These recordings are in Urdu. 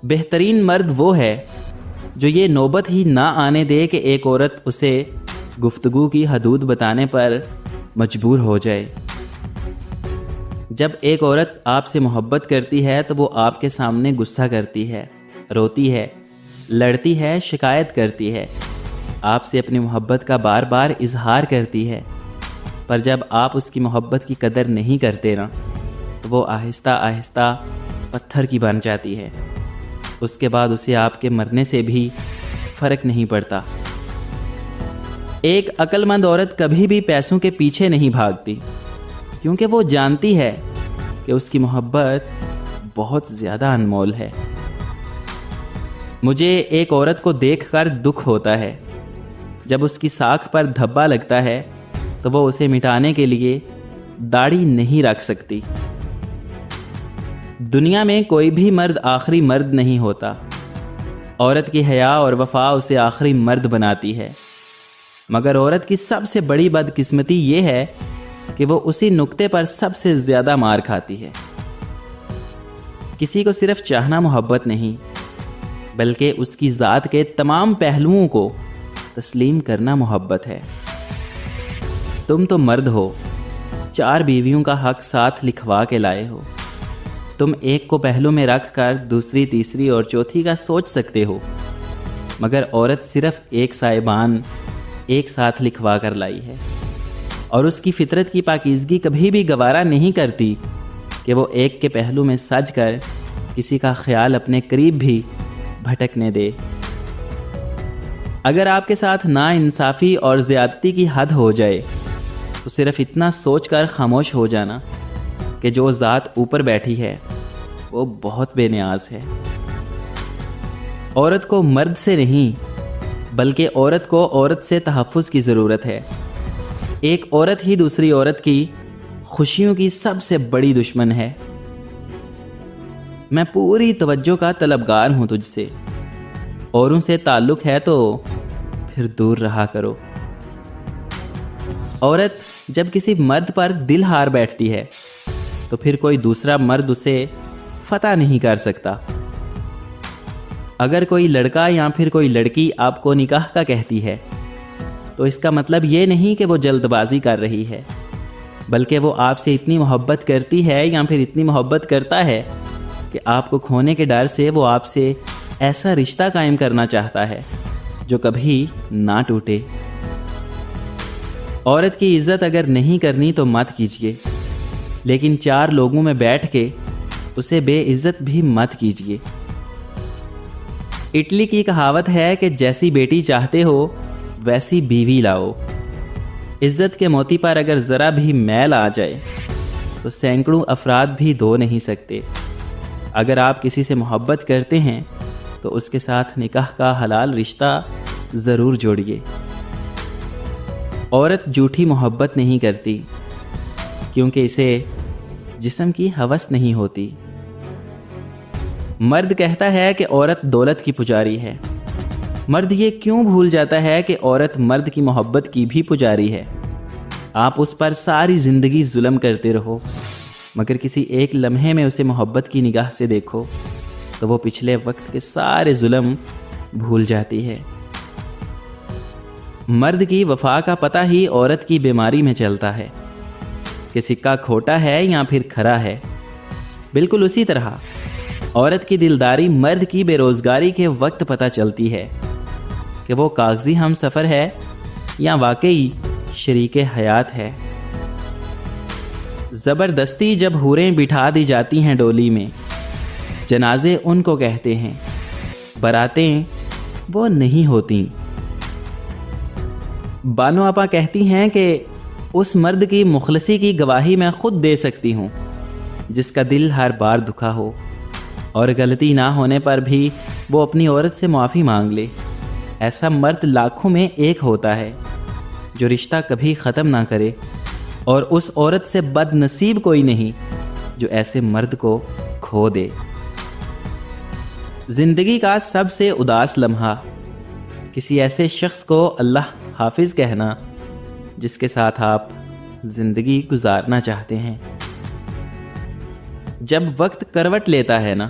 بہترین مرد وہ ہے جو یہ نوبت ہی نہ آنے دے کہ ایک عورت اسے گفتگو کی حدود بتانے پر مجبور ہو جائے۔ جب ایک عورت آپ سے محبت کرتی ہے تو وہ آپ کے سامنے غصہ کرتی ہے، روتی ہے، لڑتی ہے، شکایت کرتی ہے، آپ سے اپنی محبت کا بار بار اظہار کرتی ہے، پر جب آپ اس کی محبت کی قدر نہیں کرتے نا تو وہ آہستہ آہستہ پتھر کی بن جاتی ہے۔ اس کے بعد اسے آپ کے مرنے سے بھی فرق نہیں پڑتا۔ ایک عقل مند عورت کبھی بھی پیسوں کے پیچھے نہیں بھاگتی، کیونکہ وہ جانتی ہے کہ اس کی محبت بہت زیادہ انمول ہے۔ مجھے ایک عورت کو دیکھ کر دکھ ہوتا ہے۔ جب اس کی ساکھ پر دھبا لگتا ہے تو وہ اسے مٹانے کے لیے داڑھی نہیں رکھ سکتی۔ دنیا میں کوئی بھی مرد آخری مرد نہیں ہوتا۔ عورت کی حیا اور وفا اسے آخری مرد بناتی ہے، مگر عورت کی سب سے بڑی بدقسمتی یہ ہے کہ وہ اسی نقطے پر سب سے زیادہ مار کھاتی ہے۔ کسی کو صرف چاہنا محبت نہیں، بلکہ اس کی ذات کے تمام پہلوؤں کو تسلیم کرنا محبت ہے۔ تم تو مرد ہو، 4 بیویوں کا حق ساتھ لکھوا کے لائے ہو۔ تم ایک کو پہلو میں رکھ کر دوسری، تیسری اور چوتھی کا سوچ سکتے ہو، مگر عورت صرف ایک سائبان ایک ساتھ لکھوا کر لائی ہے، اور اس کی فطرت کی پاکیزگی کبھی بھی گوارا نہیں کرتی کہ وہ ایک کے پہلو میں سج کر کسی کا خیال اپنے قریب بھی بھٹکنے دے۔ اگر آپ کے ساتھ ناانصافی اور زیادتی کی حد ہو جائے تو صرف اتنا سوچ کر خاموش ہو جانا کہ جو ذات اوپر بیٹھی ہے وہ بہت بے نیاز ہے۔ عورت کو مرد سے نہیں، بلکہ عورت کو عورت سے تحفظ کی ضرورت ہے۔ ایک عورت ہی دوسری عورت کی خوشیوں کی سب سے بڑی دشمن ہے۔ میں پوری توجہ کا طلبگار ہوں تجھ سے، اوروں سے تعلق ہے تو پھر دور رہا کرو۔ عورت جب کسی مرد پر دل ہار بیٹھتی ہے تو پھر کوئی دوسرا مرد اسے فتح نہیں کر سکتا۔ اگر کوئی لڑکا یا پھر کوئی لڑکی آپ کو نکاح کا کہتی ہے تو اس کا مطلب یہ نہیں کہ وہ جلد بازی کر رہی ہے، بلکہ وہ آپ سے اتنی محبت کرتی ہے یا پھر اتنی محبت کرتا ہے کہ آپ کو کھونے کے ڈر سے وہ آپ سے ایسا رشتہ قائم کرنا چاہتا ہے جو کبھی نہ ٹوٹے۔ عورت کی عزت اگر نہیں کرنی تو مت کیجیے، لیکن 4 لوگوں میں بیٹھ کے اسے بے عزت بھی مت کیجیے۔ اٹلی کی کہاوت ہے کہ جیسی بیٹی چاہتے ہو ویسی بیوی لاؤ۔ عزت کے موتی پر اگر ذرا بھی میل آ جائے تو سینکڑوں افراد بھی دھو نہیں سکتے۔ اگر آپ کسی سے محبت کرتے ہیں تو اس کے ساتھ نکاح کا حلال رشتہ ضرور جوڑیے۔ عورت جھوٹی محبت نہیں کرتی، کیونکہ اسے جسم کی ہوس نہیں ہوتی۔ مرد کہتا ہے کہ عورت دولت کی پجاری ہے۔ مرد یہ کیوں بھول جاتا ہے کہ عورت مرد کی محبت کی بھی پجاری ہے؟ آپ اس پر ساری زندگی ظلم کرتے رہو، مگر کسی ایک لمحے میں اسے محبت کی نگاہ سے دیکھو تو وہ پچھلے وقت کے سارے ظلم بھول جاتی ہے۔ مرد کی وفا کا پتہ ہی عورت کی بیماری میں چلتا ہے کہ سکہ کھوٹا ہے یا پھر کھرا ہے۔ بالکل اسی طرح عورت کی دلداری مرد کی بے روزگاری کے وقت پتہ چلتی ہے کہ وہ کاغذی ہم سفر ہے یا واقعی شریک حیات ہے۔ زبردستی جب حوریں بٹھا دی جاتی ہیں ڈولی میں، جنازے ان کو کہتے ہیں، براتیں وہ نہیں ہوتی۔ بانو آپا کہتی ہیں کہ اس مرد کی مخلصی کی گواہی میں خود دے سکتی ہوں جس کا دل ہر بار دکھا ہو اور غلطی نہ ہونے پر بھی وہ اپنی عورت سے معافی مانگ لے۔ ایسا مرد لاکھوں میں ایک ہوتا ہے جو رشتہ کبھی ختم نہ کرے، اور اس عورت سے بد نصیب کوئی نہیں جو ایسے مرد کو کھو دے۔ زندگی کا سب سے اداس لمحہ کسی ایسے شخص کو اللہ حافظ کہنا جس کے ساتھ آپ زندگی گزارنا چاہتے ہیں۔ جب وقت کروٹ لیتا ہے نا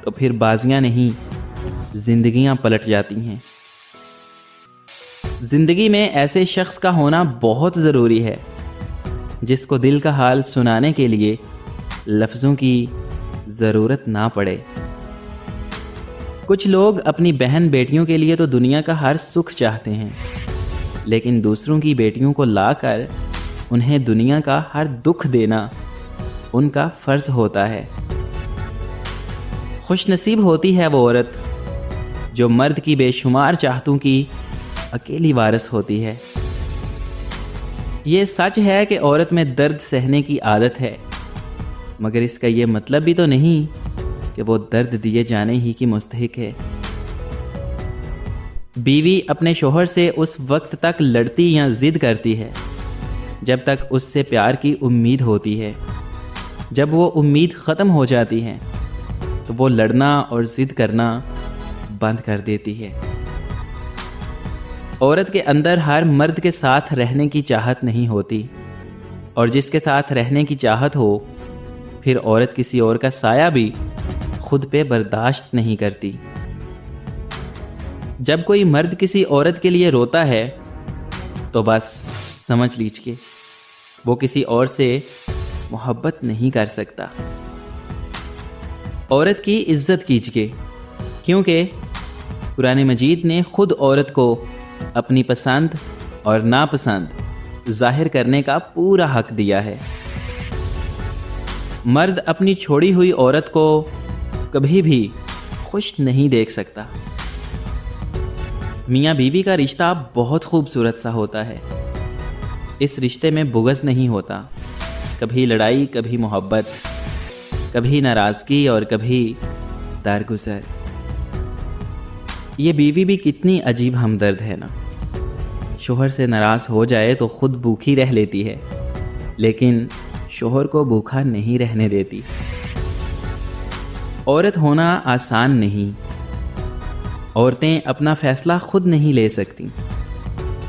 تو پھر بازیاں نہیں زندگیاں پلٹ جاتی ہیں۔ زندگی میں ایسے شخص کا ہونا بہت ضروری ہے جس کو دل کا حال سنانے کے لیے لفظوں کی ضرورت نہ پڑے۔ کچھ لوگ اپنی بہن بیٹیوں کے لیے تو دنیا کا ہر سکھ چاہتے ہیں، لیکن دوسروں کی بیٹیوں کو لا کر انہیں دنیا کا ہر دکھ دینا ان کا فرض ہوتا ہے۔ خوش نصیب ہوتی ہے وہ عورت جو مرد کی بے شمار چاہتوں کی اکیلی وارث ہوتی ہے۔ یہ سچ ہے کہ عورت میں درد سہنے کی عادت ہے، مگر اس کا یہ مطلب بھی تو نہیں کہ وہ درد دیے جانے ہی کی مستحق ہے۔ بیوی اپنے شوہر سے اس وقت تک لڑتی یا ضد کرتی ہے جب تک اس سے پیار کی امید ہوتی ہے۔ جب وہ امید ختم ہو جاتی ہے تو وہ لڑنا اور ضد کرنا بند کر دیتی ہے۔ عورت کے اندر ہر مرد کے ساتھ رہنے کی چاہت نہیں ہوتی، اور جس کے ساتھ رہنے کی چاہت ہو پھر عورت کسی اور کا سایہ بھی خود پہ برداشت نہیں کرتی۔ جب کوئی مرد کسی عورت کے لیے روتا ہے تو بس سمجھ لیجئے وہ کسی اور سے محبت نہیں کر سکتا۔ عورت کی عزت کیجئے، کیونکہ قرآن مجید نے خود عورت کو اپنی پسند اور ناپسند ظاہر کرنے کا پورا حق دیا ہے۔ مرد اپنی چھوڑی ہوئی عورت کو کبھی بھی خوش نہیں دیکھ سکتا۔ میاں بیوی کا رشتہ بہت خوبصورت سا ہوتا ہے۔ اس رشتے میں بغض نہیں ہوتا، کبھی لڑائی، کبھی محبت، کبھی ناراضگی اور کبھی درگزر۔ یہ بیوی بھی کتنی عجیب ہمدرد ہے نا۔ شوہر سے ناراض ہو جائے تو خود بھوکی رہ لیتی ہے، لیکن شوہر کو بھوکا نہیں رہنے دیتی۔ عورت ہونا آسان نہیں۔ عورتیں اپنا فیصلہ خود نہیں لے سکتی۔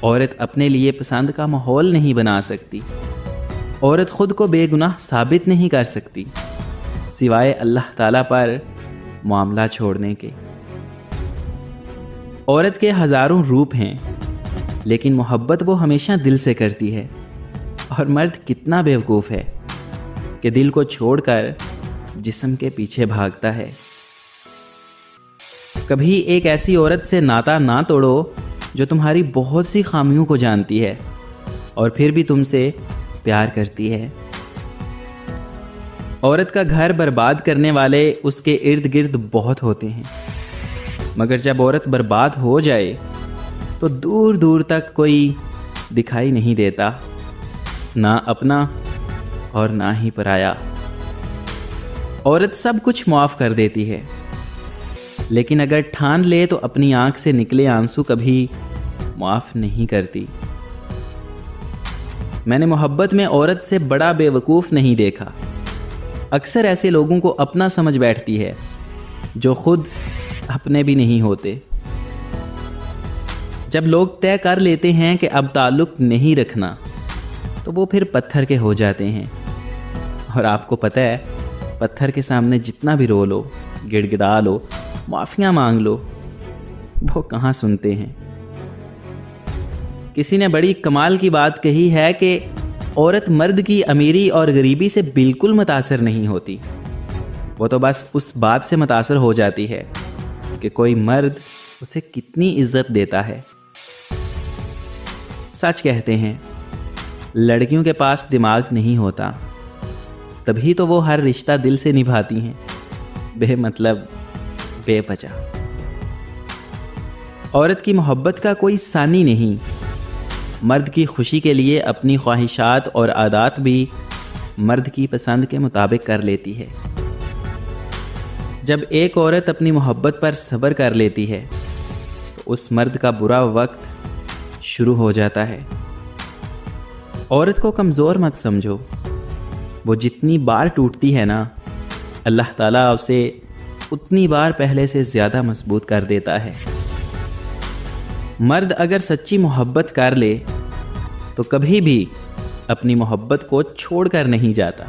عورت اپنے لیے پسند کا ماحول نہیں بنا سکتی۔ عورت خود کو بے گناہ ثابت نہیں کر سکتی سوائے اللہ تعالیٰ پر معاملہ چھوڑنے کے۔ عورت کے ہزاروں روپ ہیں، لیکن محبت وہ ہمیشہ دل سے کرتی ہے۔ اور مرد کتنا بیوقوف ہے کہ دل کو چھوڑ کر جسم کے پیچھے بھاگتا ہے۔ کبھی ایک ایسی عورت سے ناتا نہ توڑو جو تمہاری بہت سی خامیوں کو جانتی ہے اور پھر بھی تم سے پیار کرتی ہے۔ عورت کا گھر برباد کرنے والے اس کے ارد گرد بہت ہوتے ہیں، مگر جب عورت برباد ہو جائے تو دور دور تک کوئی دکھائی نہیں دیتا، نہ اپنا اور نہ ہی پرایا۔ عورت سب کچھ معاف کر دیتی ہے، لیکن اگر ٹھان لے تو اپنی آنکھ سے نکلے آنسو کبھی معاف نہیں کرتی۔ میں نے محبت میں عورت سے بڑا بے وقوف نہیں دیکھا۔ اکثر ایسے لوگوں کو اپنا سمجھ بیٹھتی ہے جو خود اپنے بھی نہیں ہوتے۔ جب لوگ طے کر لیتے ہیں کہ اب تعلق نہیں رکھنا تو وہ پھر پتھر کے ہو جاتے ہیں، اور آپ کو پتہ ہے پتھر کے سامنے جتنا بھی رو لو، گڑ گڑا لو، معافیاں مانگ لو، وہ کہاں سنتے ہیں۔ کسی نے بڑی کمال کی بات کہی ہے کہ عورت مرد کی امیری اور غریبی سے بالکل متاثر نہیں ہوتی، وہ تو بس اس بات سے متاثر ہو جاتی ہے کہ کوئی مرد اسے کتنی عزت دیتا ہے۔ سچ کہتے ہیں لڑکیوں کے پاس دماغ نہیں ہوتا، تبھی تو وہ ہر رشتہ دل سے نبھاتی ہیں، بے مطلب، بے وجہ۔ عورت کی محبت کا کوئی ثانی نہیں۔ مرد کی خوشی کے لیے اپنی خواہشات اور عادات بھی مرد کی پسند کے مطابق کر لیتی ہے۔ جب ایک عورت اپنی محبت پر صبر کر لیتی ہے تو اس مرد کا برا وقت شروع ہو جاتا ہے۔ عورت کو کمزور مت سمجھو، وہ جتنی بار ٹوٹتی ہے نا، اللہ تعالیٰ اسے اتنی بار پہلے سے زیادہ مضبوط کر دیتا ہے۔ مرد اگر سچی محبت کر لے تو کبھی بھی اپنی محبت کو چھوڑ کر نہیں جاتا۔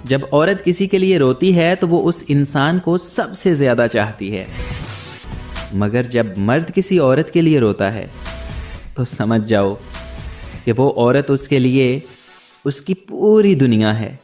جب عورت کسی کے لیے روتی ہے تو وہ اس انسان کو سب سے زیادہ چاہتی ہے، مگر جب مرد کسی عورت کے لیے روتا ہے تو سمجھ جاؤ کہ وہ عورت اس کے لیے اس کی پوری دنیا ہے۔